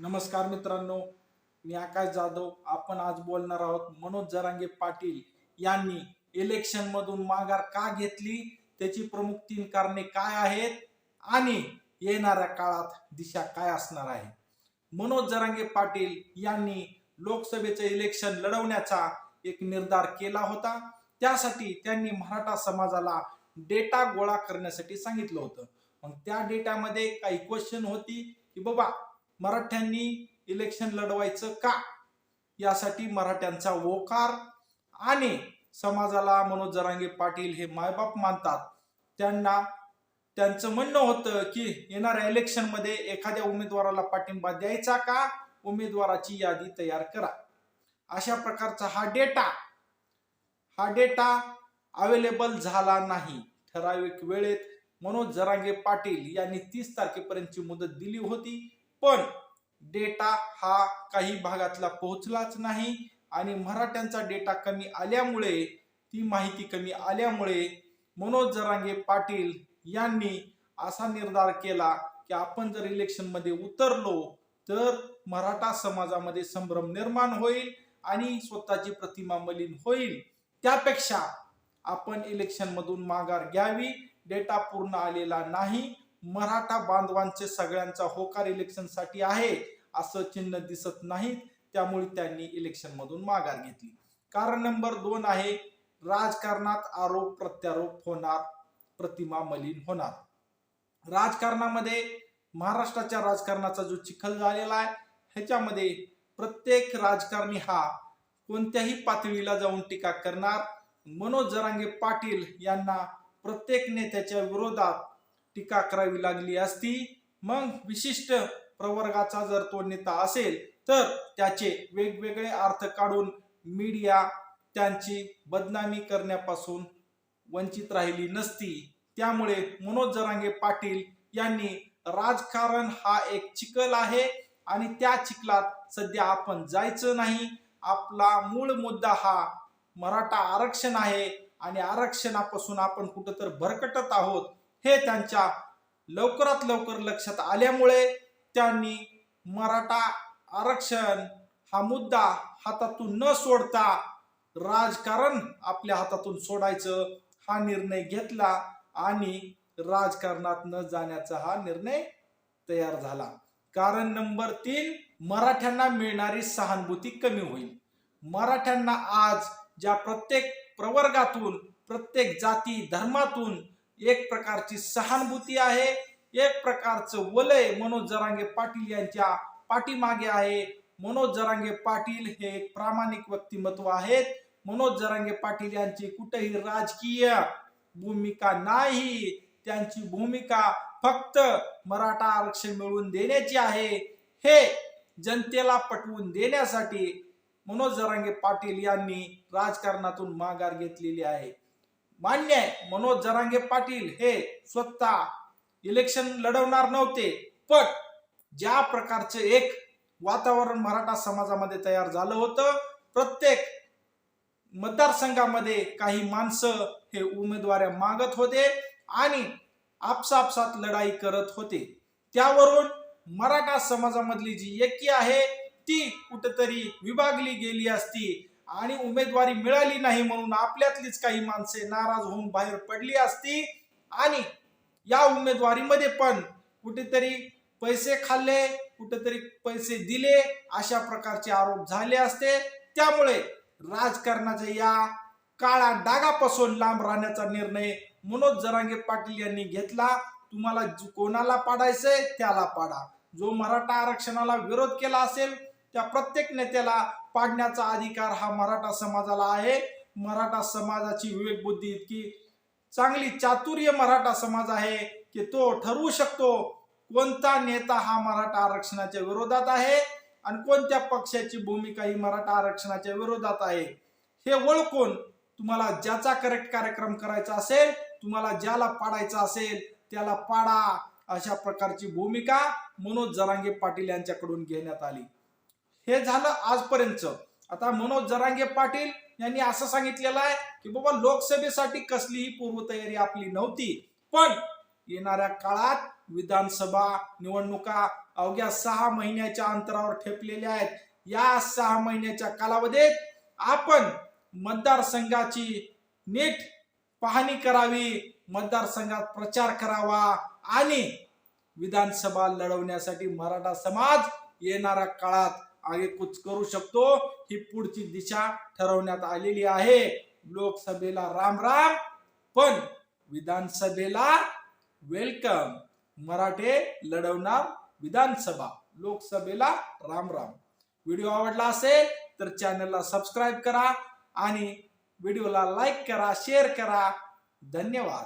नमस्कार मित्रांनो, मी आकाश जाधव. आपण आज बोलणार आहोत मनोज जरांगे पाटील यांनी इलेक्शन मधून माघार का घेतली, त्याची प्रमुख 3 कारणे काय आहेत आणि येणाऱ्या काळात दिशा काय असणार आहे. मनोज जरांगे पाटील यांनी लोकसभेचे इलेक्शन लढवण्याचा एक निर्धार केला होता. त्यासाठी त्यांनी मराठा समाजाला डेटा गोळा करण्यासाठी सांगितलं होतं. मग त्या डेटामध्ये काही क्वेश्चन होती की बाबा मराठ्यांनी इलेक्शन लढवायचं का, यासाठी मराठ्यांचा होकार आणि समाजाला मनोज जरांगे पाटील हे मायबाप मानतात. त्यांचं म्हणणं होतं की येणाऱ्या इलेक्शन मध्ये एखाद्या उमेदवाराला पाठिंबा द्यायचा का, उमेदवाराची यादी तयार करा. अशा प्रकारचा हा डेटा अवेलेबल झाला नाही. ठराविक वेळेत मनोज जरांगे पाटील यांनी 30 तारखेपर्यंतची मुदत दिली होती, पण डेटा हा काही भागातला पोहोचलाच नाही आणि मराठ्यांचा डेटा कमी आल्यामुळे, ती माहिती कमी आल्यामुळे मनोज जरांगे पाटील यांनी असा निर्धार केला की आपण जर इलेक्शन मध्ये उतरलो तर मराठा समाजामध्ये संभ्रम निर्माण होईल आणि स्वतःची प्रतिमा मलिन होईल. त्यापेक्षा आपण इलेक्शन मधून माघार घ्यावी. डेटा पूर्ण आलेला नाही. मराठा बांधवांचे सगळ्यांचा होकार इलेक्शन साठी आहे असं चिन्ह दिसत नाही. त्यामुळे त्यांनी इलेक्शन मधून माघार घेतली. कारण नंबर 2 आहे, राजकारणात आरोप प्रत्यारोप होणार, प्रतिमा मलिन होणार. राजकारणामध्ये महाराष्ट्राच्या राजकारणाचा जो चिखल झालेला आहे, ह्याच्यामध्ये प्रत्येक राजकारणी हा कोणत्याही पातळीला जाऊन टीका करणार. मनोज जरांगे पाटील यांना प्रत्येक नेत्याच्या विरोधात टीका करावी लागली असती. मग विशिष्ट प्रवर्गाचा जर तो नेता असेल तर त्याचे वेगवेगळे अर्थ काढून मीडिया त्यांची बदनामी करण्यापासून वंचित राहिली नसती. त्यामुळे मनोज जरांगे पाटील यांनी राजकारण हा एक चिखल आहे आणि त्या चिखलात सध्या आपण जायचं नाही. आपला मूळ मुद्दा हा मराठा आरक्षण आहे आणि आरक्षणापासून आपण कुठंतरी भरकटत आहोत हे त्यांच्या लवकरात लवकर लक्षात आल्यामुळे त्यांनी मराठा आरक्षण हा मुद्दा हातातून न सोडता राजकारण आपल्या हातातून सोडायचं हा निर्णय घेतला आणि राजकारणात न जाण्याचा हा निर्णय तयार झाला. कारण नंबर 3, मराठ्यांना मिळणारी सहानुभूती कमी होईल. मराठ्यांना आज ज्या प्रत्येक प्रवर्गातून, प्रत्येक जाती धर्मातून एक प्रकारची सहानुभूती आहे, एक प्रकारचं वलय मनोज जरांगे पाटील यांच्या पाठीमागे आहे. मनोज जरांगे पाटील हे एक प्रामाणिक व्यक्तिमत्व आहेत. मनोज जरांगे पाटील यांची कुठेही राजकीय भूमिका नाही. त्यांची भूमिका फक्त मराठा आरक्षण मिळवून देण्याची आहे. हे जनतेला पटवून देण्यासाठी मनोज जरांगे पाटील यांनी राजकारणातून माघार घेतलेली आहे. मान्य आहे, मनोज जरांगे पाटील हे स्वतः इलेक्शन लढवणार नव्हते, पण ज्या प्रकारचे एक वातावरण मराठा समाजामध्ये तयार झालं होतं, प्रत्येक मतदारसंघामध्ये काही माणसं हे उमेदवाऱ्या मागत होते आणि आपसापसात लढाई करत होते. त्यावरून मराठा समाजामधली जी एकी आहे ती कुठेतरी विभागली गेली असती आणि उमेदवारी मिळाली नाही म्हणून आपल्यातलीच काही माणसे नाराज होऊन बाहेर पडली असती आणि या उमेदवारीमध्ये पण कुठेतरी पैसे खाल्ले, कुठेतरी पैसे दिले, अशा प्रकारचे आरोप झाले असते. त्यामुळे राजकारणाच्या या काळा डागापासून लांब राहण्याचा निर्णय मनोज जरांगे पाटील यांनी घेतला. तुम्हाला कोणाला पाडायचंय त्याला पाडा. जो मराठा आरक्षणाला विरोध केला असेल त्या प्रत्येक नेत्याला पाडण्याचा अधिकार हा मराठा समाजाला आहे. मराठा समाजाची विवेक बुद्धी इतकी चांगली, चातुर्य मराठा समाज आहे की तो ठरवू शकतो कोणता नेता हा मराठा आरक्षणाच्या विरोधात आहे आणि कोणत्या पक्षाची भूमिका ही मराठा आरक्षणाच्या विरोधात आहे. हे ओळखून तुम्हाला ज्याचा करेक्ट कार्यक्रम करायचा असेल, तुम्हाला ज्याला पाडायचा असेल त्याला पाडा, अशा प्रकारची भूमिका मनोज जरांगे पाटील यांच्याकडून घेण्यात आली. हे झालं आजपर्यंत. आता मनोज जरांगे पाटील यांनी असं सांगितलेलं आहे की बाबा लोकसभेसाठी कसलीही पूर्वतयारी आपली नव्हती, पण येणाऱ्या काळात विधानसभा निवडणुका अवघ्या 6 महिन्याच्या अंतरावर ठेपलेल्या आहेत. या 6 महिन्याच्या कालावधीत आपण मतदारसंघाची नीट पाहणी करावी, मतदारसंघात प्रचार करावा आणि विधानसभा लढवण्यासाठी मराठा समाज येणाऱ्या काळात आगेकूच करू शकतो. ही पुढची दिशा ठरवण्यात आलेली आहे. लोकसभेला राम राम, पण विधानसभेला वेलकम. मराठे लढवणार विधानसभा, लोकसभेला राम राम. व्हिडिओ आवडला असेल तर चॅनलला सबस्क्राईब करा आणि व्हिडिओला लाईक करा, शेअर करा. धन्यवाद.